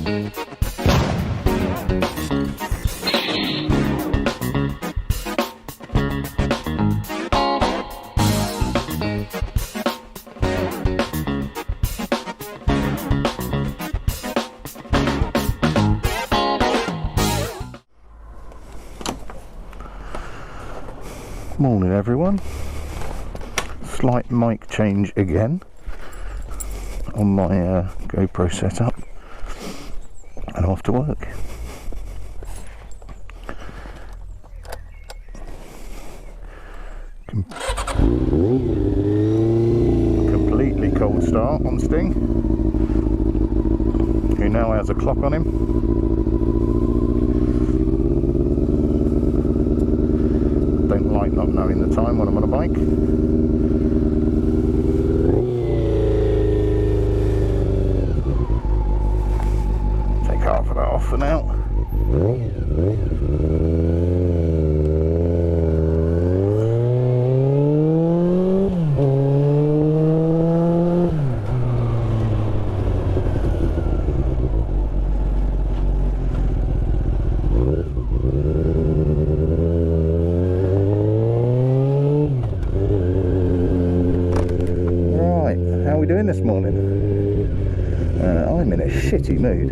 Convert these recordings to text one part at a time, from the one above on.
Morning everyone. Slight mic change again on my GoPro setup and off to work. Completely cold start on Sting, who now has a clock on him. Don't like not knowing the time when I'm on a bike. Take half of that off for now. This morning I'm in a shitty mood.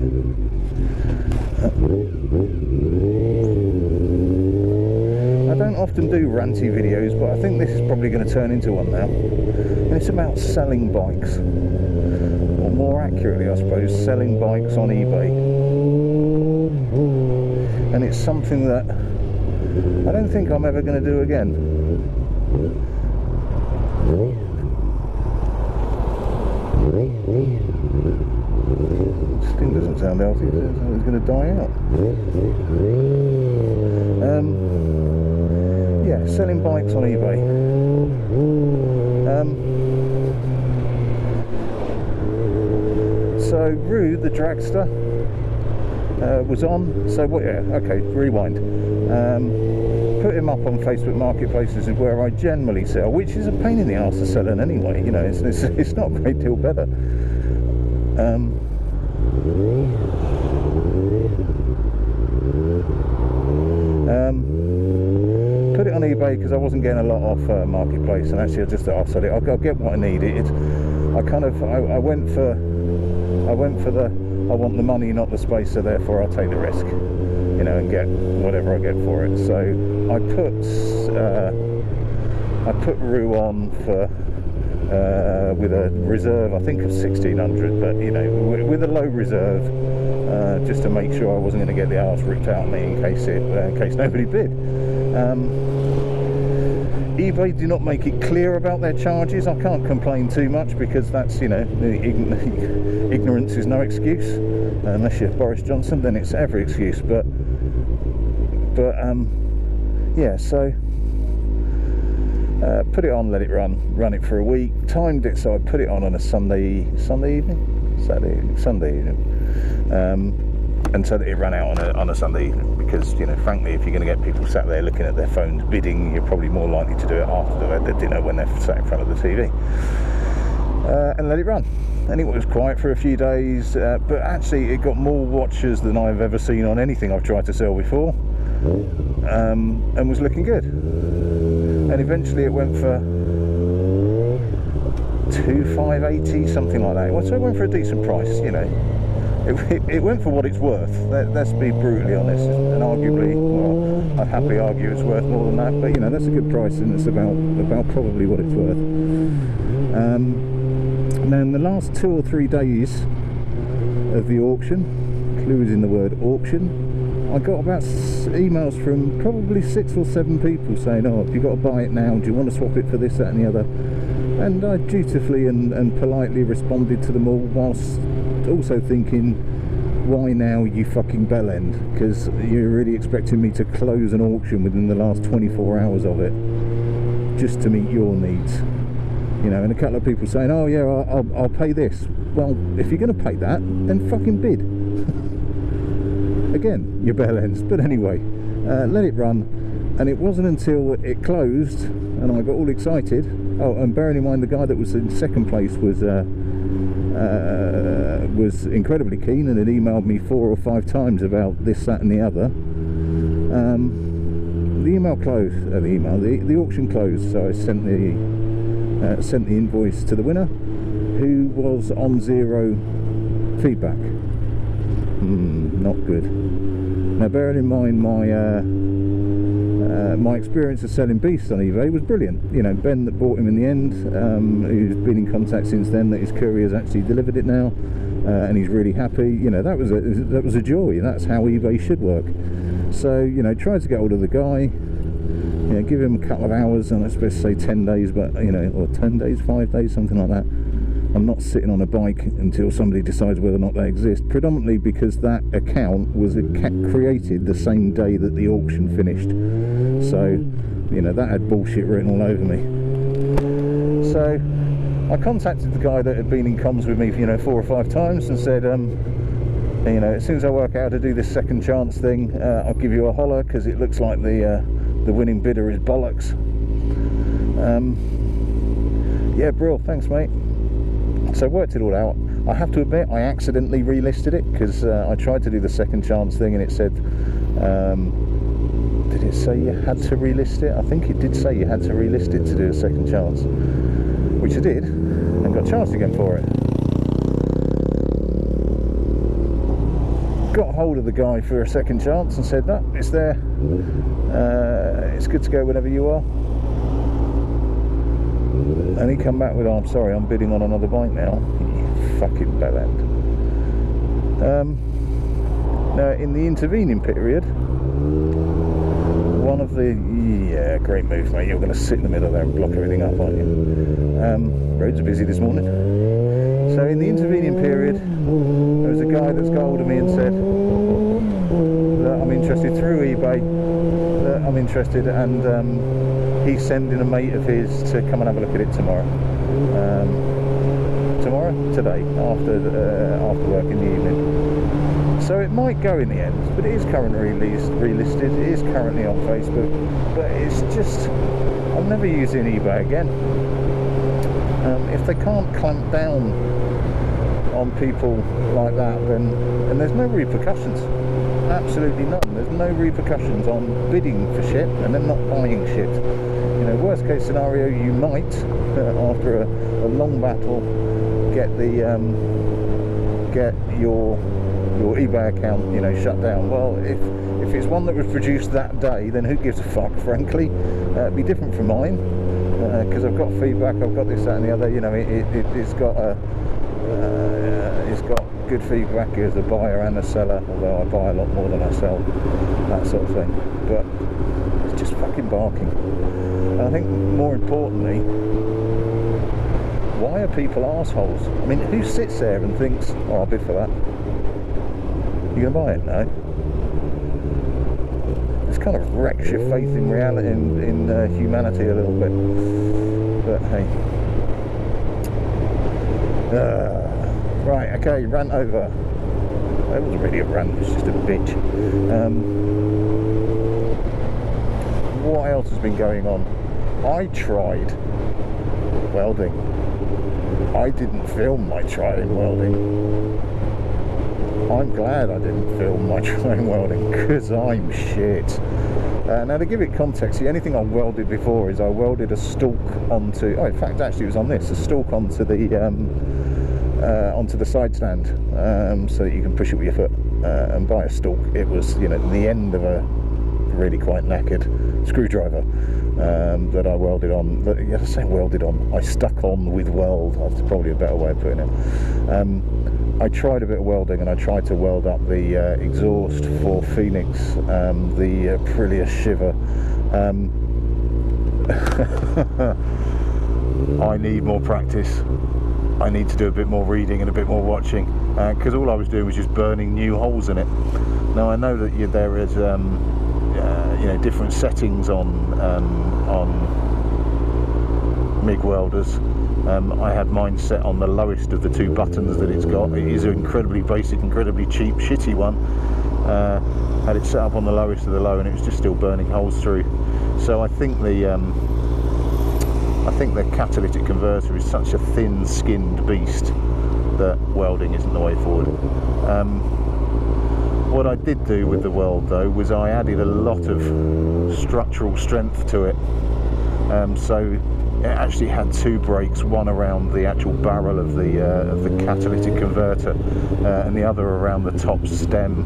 I don't often do ranty videos, but I think this is probably going to turn into one now, and it's about selling bikes, or more accurately I suppose selling bikes on eBay. And it's something that I don't think I'm ever going to do again. Sting doesn't sound healthy, it sounds like it's going to die out. Yeah, selling bikes on eBay. So Rude, the dragster, was on. So what? Yeah, okay. Rewind. Put him up on Facebook Marketplaces, is where I generally sell, which is a pain in the arse to sell in anyway. You know, it's not a great deal better. Put it on eBay because I wasn't getting a lot off Marketplace, and actually I just thought, I'll sell it. I'll get what I need. I went for the I want the money, not the space, so therefore I'll take the risk, you know, and get whatever I get for it. So I put Rue on for with a reserve, I think, of 1600, but you know, with a low reserve, just to make sure I wasn't going to get the arse ripped out of me in case nobody bid. eBay do not make it clear about their charges. I can't complain too much because that's, you know, ignorance is no excuse, unless you're Boris Johnson, then it's every excuse. But yeah, so put it on, let it run it for a week, timed it so I put it on a Sunday evening, and so that it ran out on a Sunday evening, because, you know, frankly, if you're going to get people sat there looking at their phones bidding, you're probably more likely to do it after they've had their dinner, when they're sat in front of the TV, and let it run. And it was quiet for a few days, but actually it got more watchers than I've ever seen on anything I've tried to sell before, and was looking good. And eventually it went for 2,580, something like that. So it went for a decent price, you know. It went for what it's worth. Let's be brutally honest. And arguably, well, I'd happily argue it's worth more than that. But you know, that's a good price, and it's about probably what it's worth. Now, in the last 2 or 3 days of the auction, clues in the word auction, I got about emails from probably 6 or 7 people saying, oh, have you got to buy it now? Do you want to swap it for this, that and the other? And I dutifully and politely responded to them all, whilst also thinking, why now, you fucking bellend? Because you're really expecting me to close an auction within the last 24 hours of it, just to meet your needs. You know, and a couple of people saying, oh yeah, I'll pay this. Well, if you're going to pay that, then fucking bid. Again, your bell ends. But anyway, let it run, and it wasn't until it closed and I got all excited. Oh, and bearing in mind the guy that was in second place was was incredibly keen and had emailed me 4 or 5 times about this, that and the other. The email closed, the auction closed, so I sent the invoice to the winner, who was on 0 feedback. Not good. Now, bearing in mind my experience of selling beasts on eBay was brilliant. You know, Ben that bought him in the end, who's been in contact since then, that his courier's actually delivered it now, and he's really happy. You know, that was a joy, and that's how eBay should work. So, you know, tried to get hold of the guy, you know, give him a couple of hours, and I was supposed to say 10 days, but, you know, or 10 days, 5 days, something like that. I'm not sitting on a bike until somebody decides whether or not they exist, predominantly because that account was created the same day that the auction finished. So, you know, that had bullshit written all over me. So I contacted the guy that had been in comms with me, you know, 4 or 5 times, and said, you know, as soon as I work out how to do this second chance thing, I'll give you a holler, because it looks like the winning bidder is bollocks. Yeah, brill, thanks mate. So worked it all out. I have to admit, I accidentally relisted it, because I tried to do the second chance thing and it said, did it say you had to relist it? I think it did say you had to relist it to do a second chance, which I did, and got charged again for it. Got hold of the guy for a second chance and said, no, it's there, it's good to go whenever you are. And he come back with, oh, I'm sorry, I'm bidding on another bike now. You fucking bellend. Now, in the intervening period, one of the, yeah, great move, mate. You're going to sit in the middle there and block everything up, aren't you? Roads are busy this morning. So in the intervening period, there was a guy that's got hold of me and said that I'm interested through eBay, that I'm interested, and he's sending a mate of his to come and have a look at it tomorrow. Today, after work in the evening. So it might go in the end, but it is currently relisted. It is currently on Facebook, but it's just, I'm never using eBay again. If they can't clamp down on people like that, then there's no repercussions. Absolutely none. There's no repercussions on bidding for shit and then not buying shit. You know, worst case scenario, you might, after a long battle, get your eBay account, you know, shut down. Well, if it's one that was produced that day, then who gives a fuck, frankly. It'd be different from mine, because I've got feedback, I've got this, that and the other. You know, it's got good feedback as a buyer and a seller, although I buy a lot more than I sell, that sort of thing. But it's just fucking barking. And I think more importantly, why are people arseholes? I mean, who sits there and thinks, oh, I'll bid for that? You gonna buy it? No. This kind of wrecks your faith in reality, in humanity a little bit. But hey. Right, okay, rant over. That wasn't really a rant, it's just a bitch. What else has been going on? I tried welding. I didn't film my trying welding. I'm glad I didn't film my trying welding, because I'm shit. Now, to give it context, the only thing I've welded before is I welded a stalk onto, oh, in fact, actually it was on this, a stalk onto the side stand, so that you can push it with your foot. And by a stalk, it was, you know, the end of a really quite knackered screwdriver that I welded on. I say welded on, I stuck on with weld. That's probably a better way of putting it. I tried a bit of welding, and I tried to weld up the exhaust for Phoenix, the Aprilia Shiver. I need more practice. I need to do a bit more reading and a bit more watching, because all I was doing was just burning new holes in it. Now I know that there is you know, different settings on MIG welders. I had mine set on the lowest of the 2 buttons that it's got. It is an incredibly basic, incredibly cheap, shitty one. Had it set up on the lowest of the low, and it was just still burning holes through. So I think the catalytic converter is such a thin-skinned beast that welding isn't the way forward. What I did do with the weld though was I added a lot of structural strength to it. So it actually had two brakes, one around the actual barrel of the catalytic converter, and the other around the top stem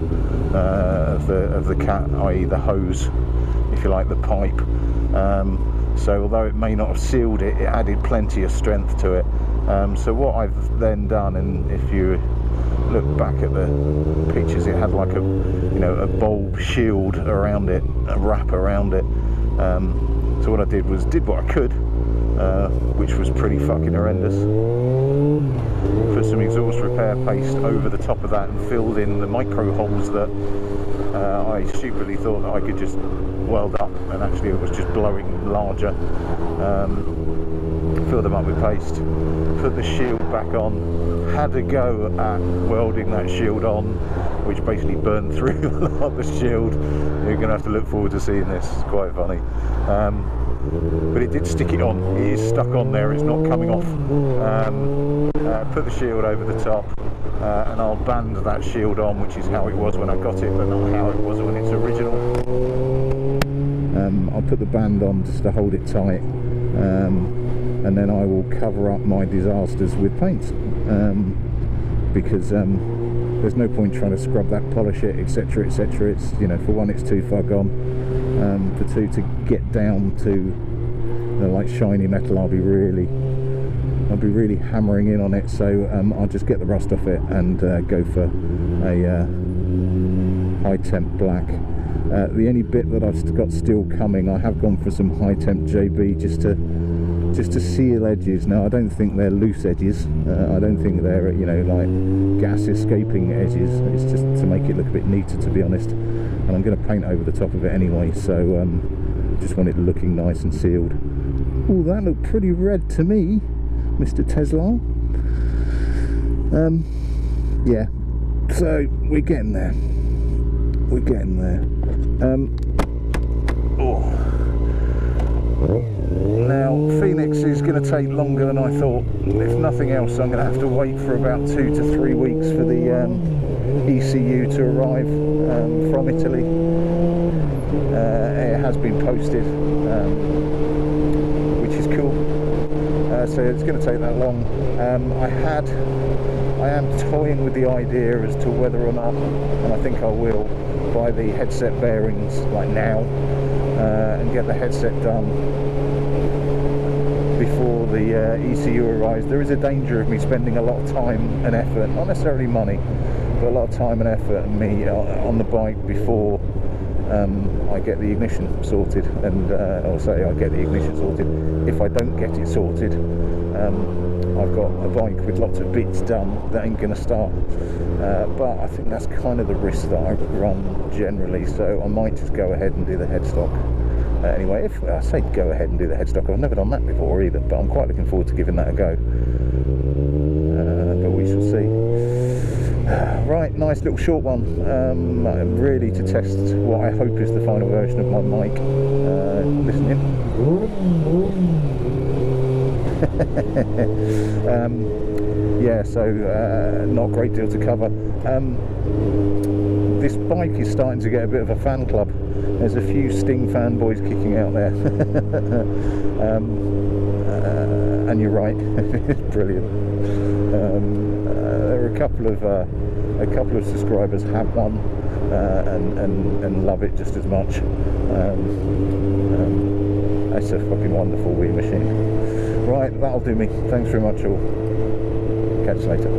of the cat, i.e. the hose, if you like, the pipe. So although it may not have sealed it, it added plenty of strength to it. So what I've then done, and if you look back at the pictures, it had like a bulb shield around it, a wrap around it. So what I did was what I could, which was pretty fucking horrendous. Put some exhaust repair paste over the top of that and filled in the micro holes that I stupidly thought that I could just weld up, and actually it was just blowing larger. Filled them up with paste, put the shield back on, had a go at welding that shield on, which basically burned through a lot of the shield. You're going to have to look forward to seeing this, it's quite funny. But it did stick it on, it is stuck on there, it's not coming off. Put the shield over the top, and I'll band that shield on, which is how it was when I got it, but not how it was when it's original. I'll put the band on just to hold it tight, and then I will cover up my disasters with paint, because there's no point trying to scrub that, polish it, etc, etc. It's, for one, it's too far gone. For two, to get down to like shiny metal, I'll be really hammering in on it. So I'll just get the rust off it and go for a high temp black. The only bit that I've got still coming, I have gone for some high temp JB just to seal edges. Now I don't think they're loose edges, I don't think they're like gas escaping edges. It's just to make it look a bit neater, to be honest, and I'm going to paint over the top of it anyway, so just want it looking nice and sealed. Oh, that looked pretty red to me, Mr. Tesla. Yeah, so we're getting there. Now, Phoenix is going to take longer than I thought. If nothing else, I'm going to have to wait for about 2 to 3 weeks for the ECU to arrive from Italy. It has been posted, which is cool. So it's going to take that long. I am toying with the idea as to whether or not, and I think I will, buy the headset bearings like now, and get the headset done before the ECU arrives. There is a danger of me spending a lot of time and effort, not necessarily money, but a lot of time and effort and me on the bike before I get the ignition sorted, and I'll say I get the ignition sorted. If I don't get it sorted, I've got a bike with lots of bits done that ain't going to start. But I think that's kind of the risk that I run generally, so I might just go ahead and do the headstock. Anyway, if I say go ahead and do the headstock, I've never done that before either, but I'm quite looking forward to giving that a go. But we shall see. Right, nice little short one, really to test what I hope is the final version of my mic. Listen in. Yeah, so not a great deal to cover. This bike is starting to get a bit of a fan club. There's a few Sting fanboys kicking out there. And you're right, it's brilliant. There are a couple of subscribers have one and love it just as much. It's a fucking wonderful wee machine. Right, that'll do me. Thanks very much all. Catch you later.